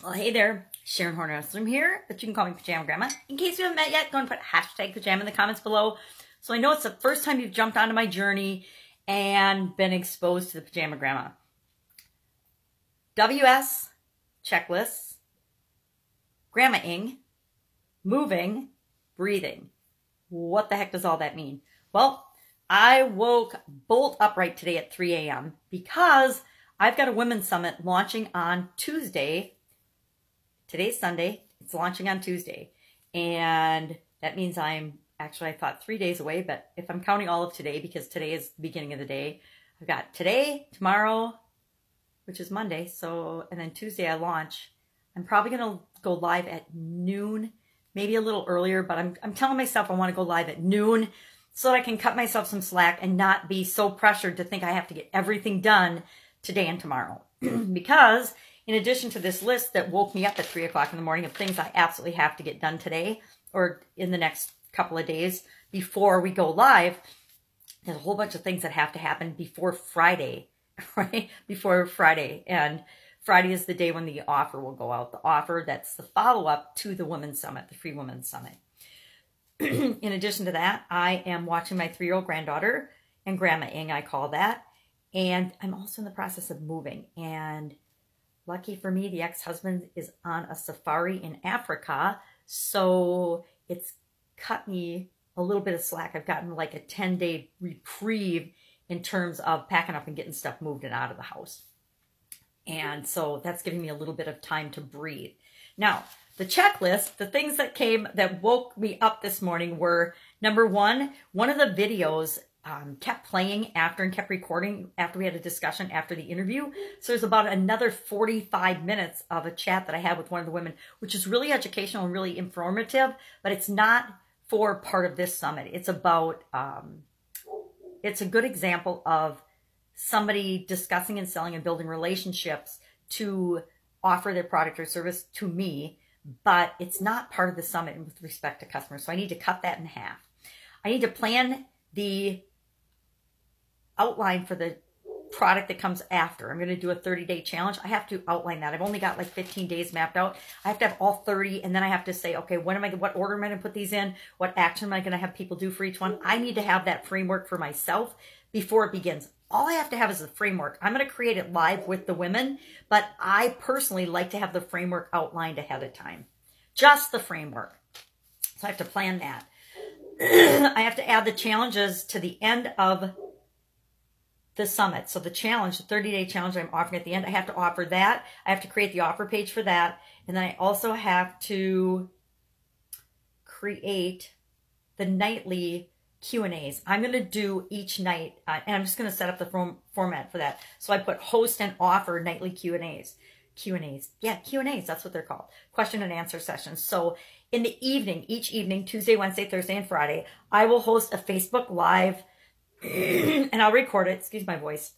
Well, hey there, Sharon Horne-Ellstrom here, but you can call me Pajama Grandma. In case you haven't met yet, go and put hashtag pajama in the comments below. So I know it's the first time you've jumped onto my journey and been exposed to the Pajama Grandma. WS, checklists, Gramma-ing, moving, breathing. What the heck does all that mean? Well, I woke bolt upright today at 3 a.m. because I've got a women's summit launching on Tuesday. Today's Sunday. It's launching on Tuesday. And that means I thought 3 days away, but if I'm counting all of today, because today is the beginning of the day, I've got today, tomorrow, which is Monday, and then Tuesday I launch. I'm probably going to go live at noon, maybe a little earlier, but I'm telling myself I want to go live at noon so that I can cut myself some slack and not be so pressured to think I have to get everything done today and tomorrow. Because in addition to this list that woke me up at 3 o'clock in the morning of things I absolutely have to get done today or in the next couple of days before we go live, there's a whole bunch of things that have to happen before Friday, right? Before Friday. And Friday is the day when the offer will go out. The offer that's the follow-up to the Women's Summit, the Free Women's Summit. In addition to that, I am watching my 3-year-old granddaughter and Gramma-ing, I call that. And I'm also in the process of moving. And lucky for me, the ex-husband is on a safari in Africa. So it's cut me a little bit of slack. I've gotten like a 10-day reprieve in terms of packing up and getting stuff moved and out of the house. And so that's giving me a little bit of time to breathe. Now, the checklist, the things that woke me up this morning were, number one of the videos kept playing after and kept recording after we had a discussion after the interview. So there's about another 45 minutes of a chat that I had with one of the women, which is really educational and really informative, but it's not for part of this summit. It's about, it's a good example of somebody discussing and selling and building relationships to offer their product or service to me, but it's not part of the summit with respect to customers. So I need to cut that in half. I need to plan the outline for the product that comes after. I'm going to do a 30-day challenge. I have to outline that. I've only got like 15 days mapped out. I have to have all 30, and then I have to say, okay, what order am I going to put these in? What action am I going to have people do for each one? I need to have that framework for myself before it begins. All I have to have is the framework. I'm going to create it live with the women, but I personally like to have the framework outlined ahead of time. Just the framework. So I have to plan that. I have to add the challenges to the end of the summit. So the challenge, the 30-day challenge I'm offering at the end, I have to offer that. I have to create the offer page for that. And then I also have to create the nightly Q&As. I'm going to do each night, and I'm just going to set up the format for that. So I put host and offer nightly Q&As. Yeah, Q&As, that's what they're called. Question and answer sessions. So in the evening, each evening, Tuesday, Wednesday, Thursday, and Friday, I will host a Facebook Live, and I'll record it. Excuse my voice.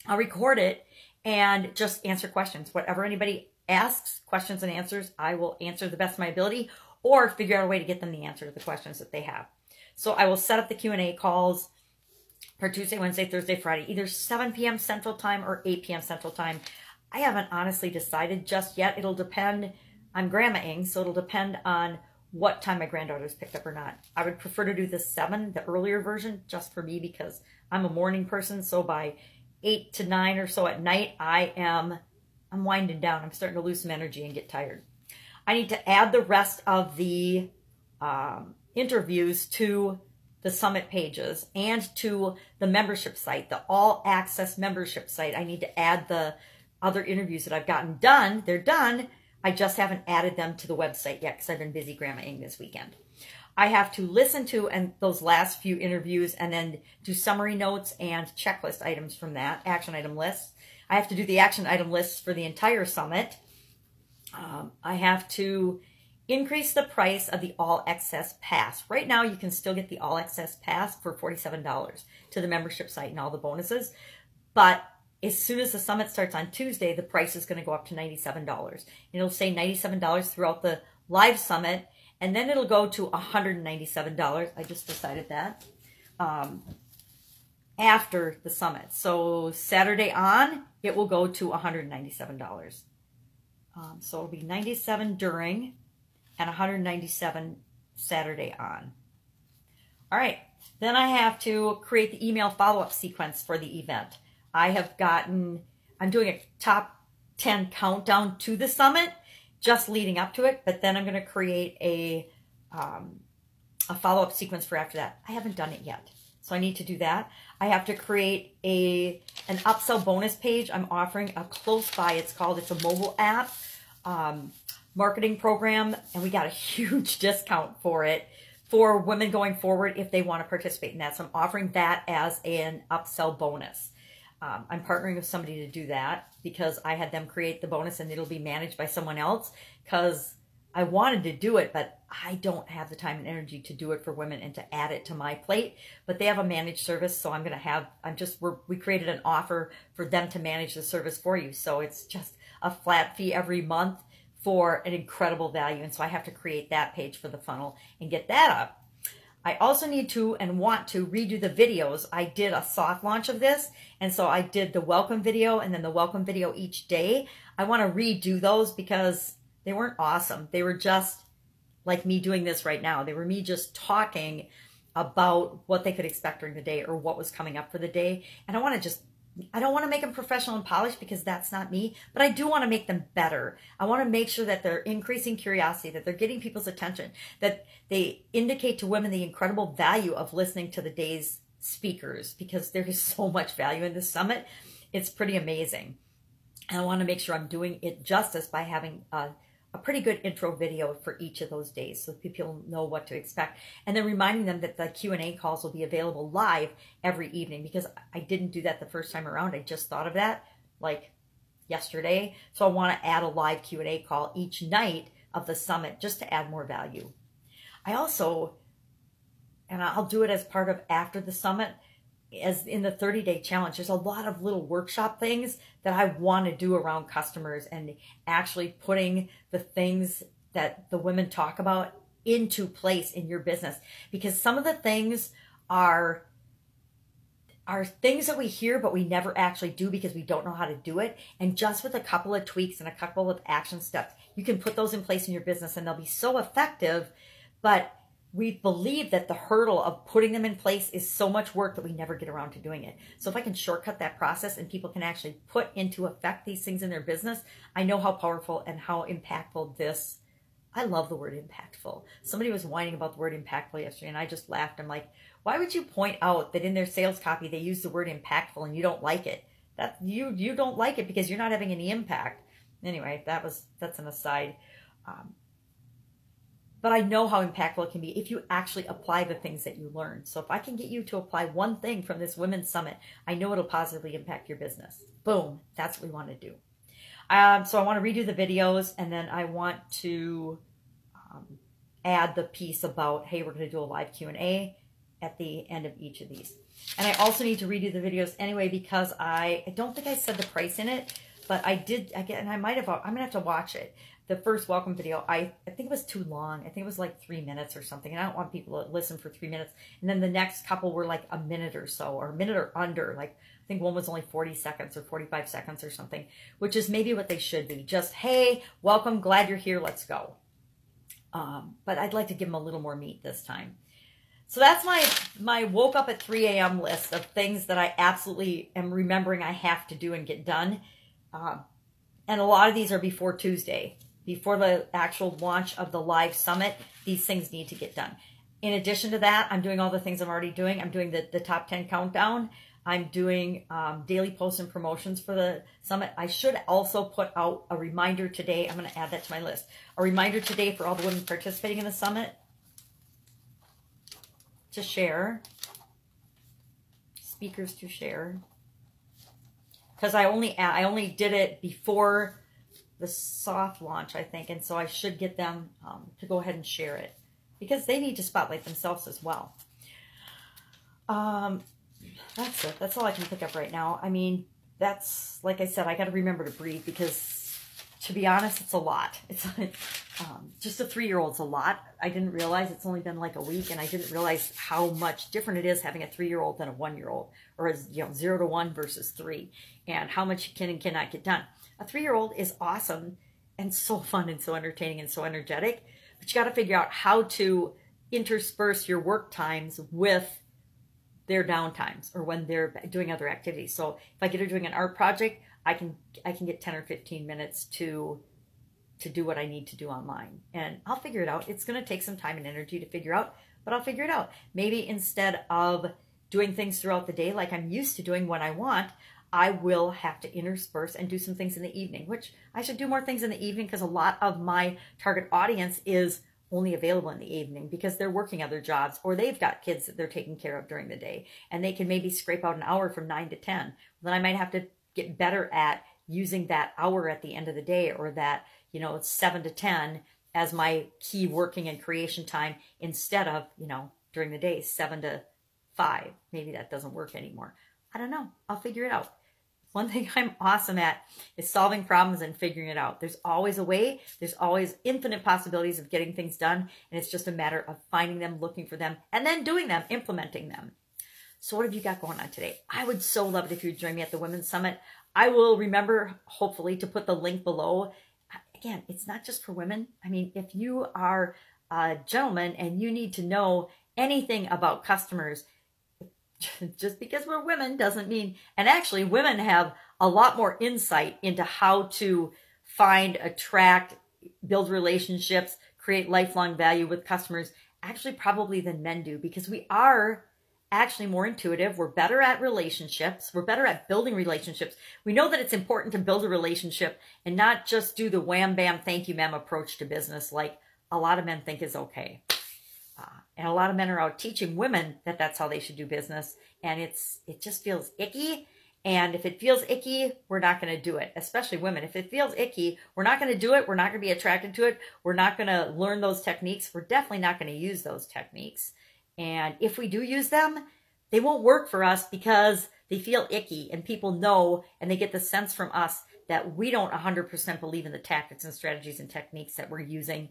I'll record it and just answer questions. Whatever anybody asks, questions and answers, I will answer the best of my ability or figure out a way to get them the answer to the questions that they have. So I will set up the Q&A calls for Tuesday, Wednesday, Thursday, Friday, either 7 p.m. Central Time or 8 p.m. Central Time. I haven't honestly decided just yet. It'll depend. I'm Gramma-ing, so it'll depend on what time my granddaughter's picked up or not. I would prefer to do the 7, the earlier version, just for me because I'm a morning person. So by 8 to 9 or so at night, I'm winding down. I'm starting to lose some energy and get tired. I need to add the rest of the interviews to the summit pages and to the membership site, the all access membership site. I need to add the other interviews that I've gotten done. They're done. I just haven't added them to the website yet because I've been busy Gramma-ing this weekend. I have to listen to those last few interviews and then do summary notes and checklist items from that, action item lists. I have to do the action item lists for the entire summit. I have to increase the price of the All Access Pass. Right now, you can still get the All Access Pass for $47 to the membership site and all the bonuses. But as soon as the summit starts on Tuesday, the price is going to go up to $97. It'll say $97 throughout the live summit, and then it'll go to $197. I just decided that. After the summit. So Saturday on, it will go to $197. So it'll be 97 during and 197 Saturday on. All right, then I have to create the email follow-up sequence for the event. I'm doing a top 10 countdown to the summit, just leading up to it, but then I'm going to create a follow-up sequence for after that. I haven't done it yet, so I need to do that. I have to create an upsell bonus page. I'm offering a close by, it's a mobile app marketing program, and we got a huge discount for it for women going forward if they want to participate in that. So I'm offering that as an upsell bonus. I'm partnering with somebody to do that because I had them create the bonus and it'll be managed by someone else because I wanted to do it, but I don't have the time and energy to do it for women and to add it to my plate. But they have a managed service, so we created an offer for them to manage the service for you. So it's just a flat fee every month for an incredible value. And so I have to create that page for the funnel and get that up. I also need to and want to redo the videos. I did a soft launch of this, and so I did the welcome video and then the welcome video each day. I want to redo those because they weren't awesome. They were just like me doing this right now. They were me just talking about what they could expect during the day or what was coming up for the day. And I don't want to make them professional and polished because that's not me, but I do want to make them better. I want to make sure that they're increasing curiosity, that they're getting people's attention, that they indicate to women the incredible value of listening to the day's speakers because there is so much value in this summit. It's pretty amazing. And I want to make sure I'm doing it justice by having a pretty good intro video for each of those days so people know what to expect. And then reminding them that the Q&A calls will be available live every evening because I didn't do that the first time around. I just thought of that like yesterday. So I want to add a live Q&A call each night of the summit just to add more value. I also, and I'll do it as part of after the summit, as in the 30-day challenge, there's a lot of little workshop things that I want to do around customers and actually putting the things that the women talk about into place in your business. Because some of the things are things that we hear, but we never actually do because we don't know how to do it. And just with a couple of tweaks and a couple of action steps, you can put those in place in your business and they'll be so effective. But we believe that the hurdle of putting them in place is so much work that we never get around to doing it. So if I can shortcut that process and people can actually put into effect these things in their business, I know how powerful and how impactful this, I love the word impactful. Somebody was whining about the word impactful yesterday and I just laughed. I'm like, why would you point out that in their sales copy they use the word impactful and you don't like it? That you don't like it because you're not having any impact. Anyway, that's an aside. But I know how impactful it can be if you actually apply the things that you learn. So if I can get you to apply one thing from this Women's Summit, I know it'll positively impact your business. Boom, that's what we want to do. So I want to redo the videos, and then I want to add the piece about, hey, we're going to do a live Q&A at the end of each of these. And I also need to redo the videos anyway because I don't think I said the price in it, but I did, again, I'm going to have to watch it. The first welcome video, I think it was too long. I think it was like 3 minutes or something. And I don't want people to listen for 3 minutes. And then the next couple were like a minute or so, or a minute or under. Like I think one was only 40 seconds or 45 seconds or something, which is maybe what they should be. Just, hey, welcome, glad you're here, let's go. But I'd like to give them a little more meat this time. So that's my woke up at 3 a.m. list of things that I absolutely am remembering I have to do and get done. And a lot of these are before Tuesday. Before the actual launch of the live summit, these things need to get done. In addition to that, I'm doing all the things I'm already doing. I'm doing the top 10 countdown. I'm doing daily posts and promotions for the summit. I should also put out a reminder today. I'm going to add that to my list. A reminder today for all the women participating in the summit to share. Speakers to share. Because I only did it before the soft launch, I think, and so I should get them to go ahead and share it because they need to spotlight themselves as well. That's it. That's all I can pick up right now. I mean, that's, like I said, I got to remember to breathe because, to be honest, it's a lot. It's just a 3-year-old's a lot. I didn't realize it's only been like a week, and I didn't realize how much different it is having a 3-year-old than a 1-year-old, or as 0 to 1 versus 3, and how much you can and cannot get done. A 3-year-old is awesome and so fun and so entertaining and so energetic. But you got to figure out how to intersperse your work times with their downtimes or when they're doing other activities. So if I get her doing an art project, I can get 10 or 15 minutes to do what I need to do online. And I'll figure it out. It's going to take some time and energy to figure out, but I'll figure it out. Maybe instead of doing things throughout the day like I'm used to doing when I want, I will have to intersperse and do some things in the evening, which I should do more things in the evening because a lot of my target audience is only available in the evening because they're working other jobs or they've got kids that they're taking care of during the day, and they can maybe scrape out an hour from 9 to 10. Then I might have to get better at using that hour at the end of the day, or that, it's 7 to 10 as my key working and creation time instead of, during the day, 7 to 5. Maybe that doesn't work anymore. I don't know. I'll figure it out. One thing I'm awesome at is solving problems and figuring it out. There's always a way. There's always infinite possibilities of getting things done. And it's just a matter of finding them, looking for them, and then doing them, implementing them. So what have you got going on today? I would so love it if you'd join me at the Women's Summit. I will remember, hopefully, to put the link below. Again, it's not just for women. I mean, if you are a gentleman and you need to know anything about customers, just because we're women doesn't mean, and actually women have a lot more insight into how to find, attract, build relationships, create lifelong value with customers, actually probably than men do, because we are actually more intuitive. We're better at relationships. We're better at building relationships. We know that it's important to build a relationship and not just do the wham, bam, thank you, ma'am approach to business like a lot of men think is okay. And a lot of men are out teaching women that that's how they should do business. And it just feels icky. And if it feels icky, we're not going to do it, especially women. If it feels icky, we're not going to do it. We're not going to be attracted to it. We're not going to learn those techniques. We're definitely not going to use those techniques. And if we do use them, they won't work for us because they feel icky, and people know, and they get the sense from us that we don't 100% believe in the tactics and strategies and techniques that we're using.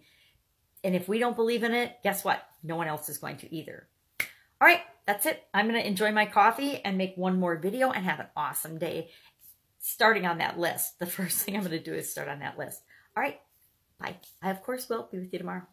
And if we don't believe in it, guess what? No one else is going to either. All right, that's it. I'm going to enjoy my coffee and make one more video and have an awesome day starting on that list. The first thing I'm going to do is start on that list. All right, bye. I, of course, will be with you tomorrow.